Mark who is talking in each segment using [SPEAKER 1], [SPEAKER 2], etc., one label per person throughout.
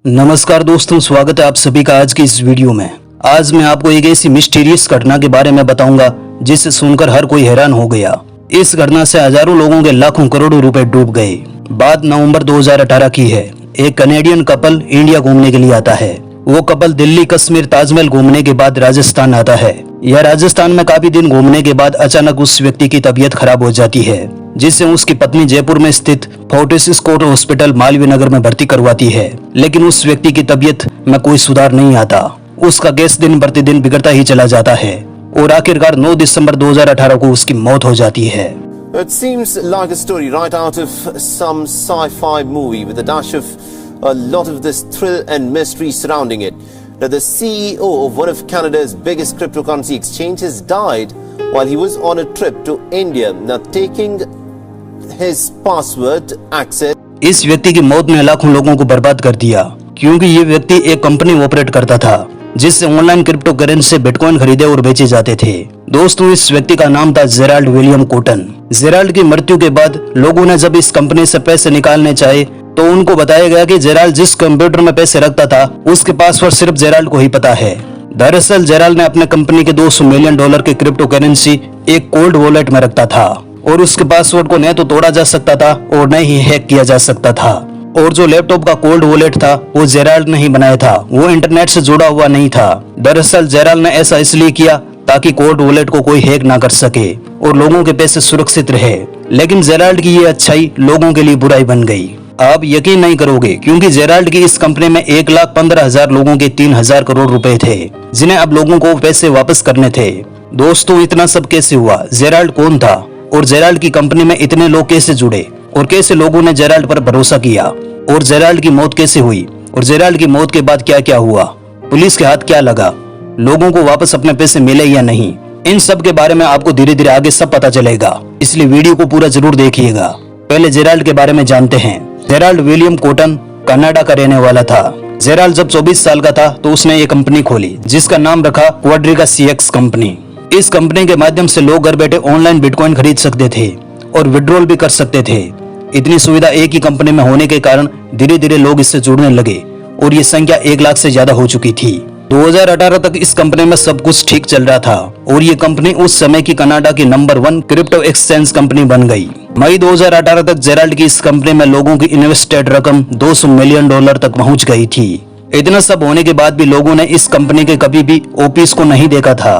[SPEAKER 1] नमस्कार दोस्तों, स्वागत है आप सभी का आज की इस वीडियो में। आज मैं आपको एक ऐसी मिस्टीरियस घटना के बारे में बताऊंगा जिसे सुनकर हर कोई हैरान हो गया। इस घटना से हजारों लोगों के लाखों करोड़ों रुपए डूब गए। बात नवंबर 2018 की है। एक कनेडियन कपल इंडिया घूमने के लिए आता है। वो कपल दिल्ली, कश्मीर, ताजमहल घूमने के बाद राजस्थान आता है। यह राजस्थान में काफी दिन घूमने के बाद अचानक उस व्यक्ति की तबीयत खराब हो जाती है, जिससे उसकी पत्नी जयपुर में स्थित Fortis court hospital Malviya Nagar में भर्ती करवाती है। लेकिन उस व्यक्ति की तबीयत में कोई सुधार नहीं आता। उसका केस दिन प्रतिदिन बिगड़ता ही चला जाता है और आखिरकार 9 दिसंबर 2018 को उसकी मौत हो जाती है।
[SPEAKER 2] It seems like a story right out of some sci-fi movie with a dash of a lot of this thrill and mystery surrounding it. Now, the CEO of one of Canada's biggest cryptocurrency exchanges died while he was on a trip to India. Now, taking his password access.
[SPEAKER 1] इस व्यक्ति की मौत ने लाखों लोगों को बर्बाद कर दिया, क्योंकि ये व्यक्ति एक कंपनी ऑपरेट करता था जिससे ऑनलाइन क्रिप्टो करेंसी बिटकॉइन खरीदे और बेचे जाते थे। दोस्तों, इस व्यक्ति का नाम था जेराल्ड विलियम कोटन। जेराल्ड की मृत्यु के बाद लोगों ने जब इस कंपनी से पैसे निकालने चाहे तो उनको बताया गया कि जेराल्ड जिस कंप्यूटर में पैसे रखता था उसके पासवर्ड सिर्फ जेराल्ड को ही पता है। दरअसल जेराल्ड ने अपने कंपनी के $200 मिलियन की क्रिप्टो करेंसी एक कोल्ड वॉलेट में रखता था और उसके पासवर्ड को न तो तोड़ा जा सकता था और न ही हैक किया जा सकता था। और जो लैपटॉप का कोल्ड वॉलेट था वो जेराल्ड ने ही बनाया था, वो इंटरनेट से जुड़ा हुआ नहीं था। दरअसल जेराल्ड ने ऐसा इसलिए किया ताकि कोल्ड वॉलेट को कोई हैक ना कर सके और लोगों के पैसे सुरक्षित रहे। लेकिन जेराल्ड की ये अच्छाई लोगों के लिए बुराई बन गई। आप यकीन नहीं करोगे, क्योंकि जेराल्ड की इस कंपनी में 1,15,000 लोगों के 3,000 करोड़ रुपए थे, जिन्हें अब लोगों को पैसे वापस करने थे। दोस्तों, इतना सब कैसे हुआ? जेराल्ड कौन था और जेराल्ड की कंपनी में इतने लोग कैसे जुड़े और कैसे लोगों ने जेराल्ड पर भरोसा किया और जेराल्ड की मौत कैसे हुई और जेराल्ड की मौत के बाद क्या क्या हुआ? पुलिस के हाथ क्या लगा? लोगों को वापस अपने पैसे मिले या नहीं? इन सब के बारे में आपको धीरे धीरे आगे सब पता चलेगा, इसलिए वीडियो को पूरा जरूर देखिएगा। पहले जेराल्ड के बारे में जानते हैं। जेराल्ड विलियम कोटन कनाडा का रहने वाला था। जेराल्ड जब 24 साल का था तो उसने ये कंपनी खोली जिसका नाम रखा क्वाड्रिगा CX कंपनी। इस कंपनी के माध्यम से लोग घर बैठे ऑनलाइन बिटकॉइन खरीद सकते थे और विड्रॉल भी कर सकते थे। इतनी सुविधा एक ही कंपनी में होने के कारण धीरे धीरे लोग इससे जुड़ने लगे और ये संख्या 1 लाख से ज्यादा हो चुकी थी। 2018 तक इस कंपनी में सब कुछ ठीक चल रहा था और ये कंपनी उस समय की कनाडा की नंबर 1 क्रिप्टो एक्सचेंज कंपनी बन गई। मई 2018 तक जेराल्ड की इस कंपनी में लोगों की इन्वेस्टेड रकम $200 मिलियन तक पहुंच गई थी। इतना सब होने के बाद भी लोगों ने इस कंपनी के कभी भी ऑफिस को नहीं देखा था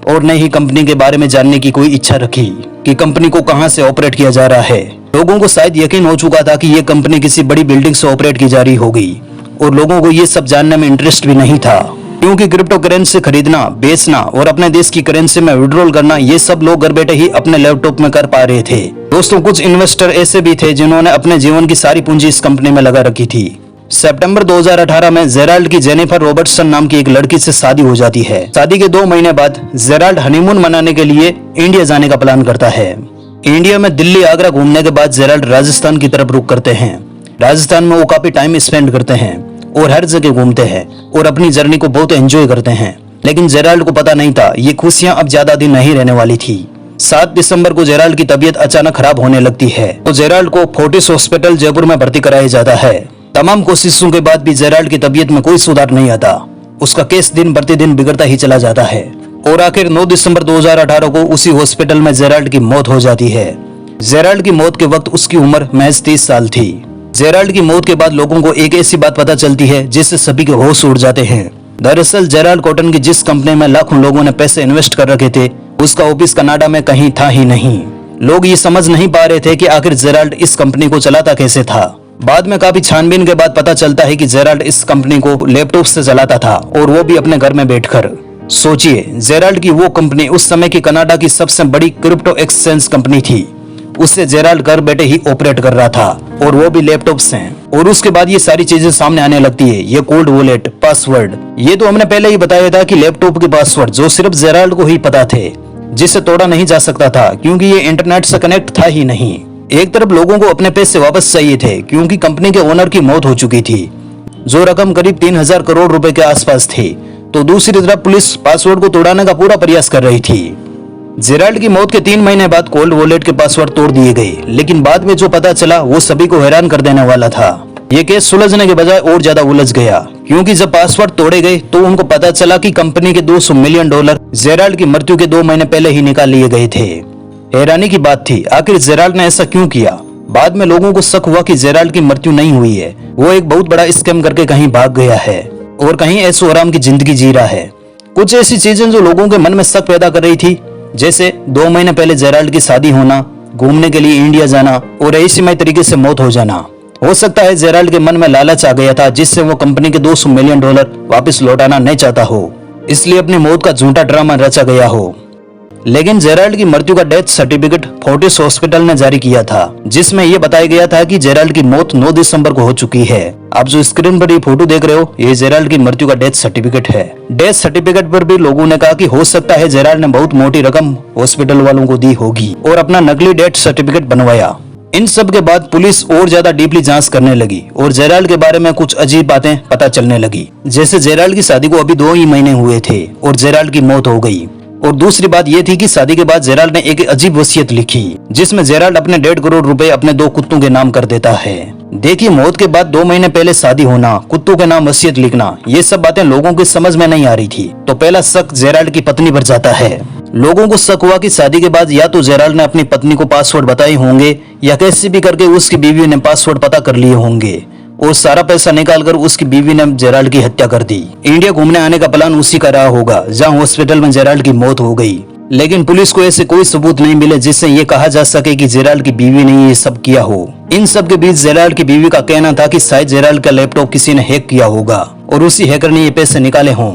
[SPEAKER 1] और न ही कंपनी के बारे में जानने की कोई इच्छा रखी कि कंपनी को कहां से ऑपरेट किया जा रहा है। लोगों को शायद यकीन हो चुका था कि ये कंपनी किसी बड़ी बिल्डिंग से ऑपरेट की जा रही होगी और लोगों को ये सब जानने में इंटरेस्ट भी नहीं था, क्योंकि क्रिप्टो करेंसी खरीदना, बेचना और अपने देश की करेंसी में विड्रॉल करना ये सब लोग घर बैठे ही अपने लैपटॉप में कर पा रहे थे। दोस्तों, कुछ इन्वेस्टर ऐसे भी थे जिन्होंने अपने जीवन की सारी पूंजी इस कंपनी में लगा रखी थी। सितंबर 2018 में जेराल्ड की जेनिफर रॉबर्टसन नाम की एक लड़की से शादी हो जाती है। शादी के 2 महीने बाद जेराल्ड हनीमून मनाने के लिए इंडिया जाने का प्लान करता है। इंडिया में दिल्ली, आगरा घूमने के बाद जेराल्ड राजस्थान की तरफ रुख करते हैं। राजस्थान में वो काफी टाइम स्पेंड करते हैं और हर जगह घूमते हैं और अपनी जर्नी को बहुत एंजॉय करते हैं। लेकिन जेराल्ड को पता नहीं था ये खुशियां अब ज्यादा दिन नहीं रहने वाली थी। 7 दिसंबर को जेराल्ड की तबीयत अचानक खराब होने लगती है तो जेराल्ड को फोर्टिस हॉस्पिटल जयपुर में भर्ती कराया जाता है। तमाम कोशिशों के बाद भी जेराल्ड की तबीयत में कोई सुधार नहीं आता। उसका केस दिन प्रतिदिन बिगड़ता ही चला जाता है और आखिर 9 दिसंबर 2018 को उसी हॉस्पिटल में जेराल्ड की मौत हो जाती है। जेराल्ड की मौत के वक्त उसकी उम्र महज 30 साल थी। जेराल्ड की मौत के बाद लोगों को एक ऐसी बात पता चलती है जिससे सभी के होश उड़ जाते हैं। दरअसल जेराल्ड कोटन की जिस कंपनी में लाखों लोगों ने पैसे इन्वेस्ट कर रखे थे उसका ऑफिस कनाडा में कहीं था ही नहीं। लोग ये समझ नहीं पा रहे थे कि आखिर जेराल्ड इस कंपनी को चलाता कैसे था। बाद में काफी छानबीन के बाद पता चलता है कि जेराल्ड इस कंपनी को लैपटॉप से चलाता था और वो भी अपने घर में बैठकर। सोचिए, जेराल्ड की वो कंपनी उस समय की कनाडा की सबसे बड़ी क्रिप्टो एक्सचेंज कंपनी थी। उससे जेराल्ड घर बैठे ही ऑपरेट कर रहा था और वो भी लैपटॉप से। और उसके बाद ये सारी चीजें सामने आने लगती है। ये कोल्ड वॉलेट, पासवर्ड, ये तो हमने पहले ही बताया था कि लैपटॉप के पासवर्ड जो सिर्फ जेराल्ड को ही पता थे, जिसे तोड़ा नहीं जा सकता था क्योंकि ये इंटरनेट से कनेक्ट था ही नहीं। एक तरफ लोगों को अपने पैसे वापस चाहिए थे क्योंकि कंपनी के ओनर की मौत हो चुकी थी, जो रकम करीब 3,000 करोड़ रुपए के आसपास थी, तो दूसरी तरफ पुलिस पासवर्ड को तोड़ने का पूरा प्रयास कर रही थी। जेराल्ड की मौत के 3 महीने बाद कोल्ड वॉलेट के पासवर्ड तोड़ दिए गए, लेकिन बाद में जो पता चला वो सभी को हैरान कर देने वाला था। ये केस सुलझने के बजाय और ज्यादा उलझ गया, क्योंकि जब पासवर्ड तोड़े गए तो उनको पता चला कि कंपनी के $200 मिलियन जेराल्ड की मृत्यु के 2 महीने पहले ही निकाल लिए गए थे। हैरानी की बात थी, आखिर जेराल्ड ने ऐसा क्यों किया। बाद में लोगों को शक हुआ कि जेराल्ड की मृत्यु नहीं हुई है, वो एक बहुत बड़ा स्कैम करके कहीं भाग गया है और कहीं ऐशो आराम की जिंदगी जी रहा है। कुछ ऐसी चीजें जो लोगों के मन में शक पैदा कर रही थी, जैसे 2 महीने पहले जेराल्ड की शादी होना, घूमने के लिए इंडिया जाना और रहस्यमय तरीके से मौत हो जाना। हो सकता है जेराल्ड के मन में लालच आ गया था, जिससे वो कंपनी के $200 मिलियन वापस लौटाना नहीं चाहता हो, इसलिए अपनी मौत का झूठा ड्रामा रचा गया हो। लेकिन जेराल्ड की मृत्यु का डेथ सर्टिफिकेट फोर्टिस हॉस्पिटल ने जारी किया था, जिसमें यह बताया गया था कि जेराल्ड की मौत 9 दिसंबर को हो चुकी है। आप जो स्क्रीन पर ये फोटो देख रहे हो, ये जेराल्ड की मृत्यु का डेथ सर्टिफिकेट है। डेथ सर्टिफिकेट पर भी लोगों ने कहा कि हो सकता है जेराल्ड ने बहुत मोटी रकम हॉस्पिटल वालों को दी होगी और अपना नकली डेथ सर्टिफिकेट बनवाया। इन सब के बाद पुलिस और ज्यादा डीपली जांच करने लगी और जेराल्ड के बारे में कुछ अजीब बातें पता चलने लगी, जैसे जेराल्ड की शादी को अभी 2 ही महीने हुए थे और जेराल्ड की मौत हो गई। और दूसरी बात यह थी कि शादी के बाद जेराल्ड ने एक अजीब वसीयत लिखी, जिसमें जेराल्ड अपने 1.5 करोड़ रुपए अपने 2 कुत्तों के नाम कर देता है। देखिए, मौत के बाद 2 महीने पहले शादी होना, कुत्तों के नाम वसीयत लिखना, ये सब बातें लोगों की समझ में नहीं आ रही थी। तो पहला शक जेराल्ड की पत्नी पर जाता है। लोगों को शक हुआ कि शादी के बाद या तो जेराल्ड ने अपनी पत्नी को पासवर्ड बताए होंगे या कैसे भी करके उसकी बीवी ने पासवर्ड पता कर लिए होंगे और सारा पैसा निकालकर उसकी बीवी ने जेराल्ड की हत्या कर दी। इंडिया घूमने आने का प्लान उसी का रहा होगा, जहां हॉस्पिटल में जेराल्ड की मौत हो गई। लेकिन पुलिस को ऐसे कोई सबूत नहीं मिले जिससे ये कहा जा सके कि जेराल्ड की बीवी ने ये सब किया हो। इन सब के बीच जेराल्ड की बीवी का कहना था कि शायद जेराल्ड का लैपटॉप किसी ने हैक किया होगा और उसी हैकर ने ये पैसे निकाले हों,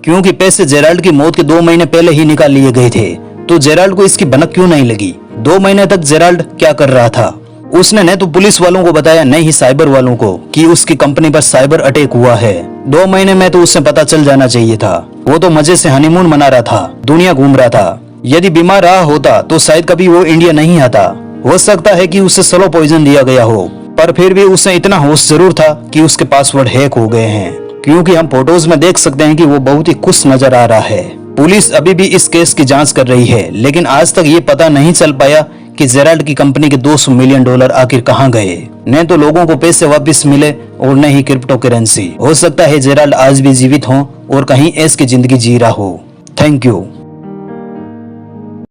[SPEAKER 1] क्योंकि पैसे जेराल्ड की मौत के 2 महीने पहले ही निकाल लिए गए थे। तो जेराल्ड को इसकी भनक क्यों नहीं लगी? 2 महीने तक जेराल्ड क्या कर रहा था? उसने न तो पुलिस वालों को बताया, न ही साइबर वालों को कि उसकी कंपनी पर साइबर अटैक हुआ है। 2 महीने में तो उसे पता चल जाना चाहिए था। वो तो मजे से हनीमून मना रहा था, दुनिया घूम रहा था। यदि बीमार रहा होता तो शायद कभी वो इंडिया नहीं आता। हो सकता है कि उसे स्लो पॉइजन दिया गया हो, पर फिर भी उसे इतना होश जरूर था कि उसके पासवर्ड हैक हो गए हैं, क्योंकि हम फोटोज में देख सकते हैं कि वो बहुत ही खुश नजर आ रहा है। पुलिस अभी भी इस केस की जांच कर रही है, लेकिन आज तक ये पता नहीं चल पाया कि जेराल्ड की कंपनी के $200 मिलियन आखिर कहां गए। न तो लोगों को पैसे वापस मिले और न ही क्रिप्टो करेंसी। हो सकता है जेराल्ड आज भी जीवित हो और कहीं ऐश की जिंदगी जी रहा हो। Thank you.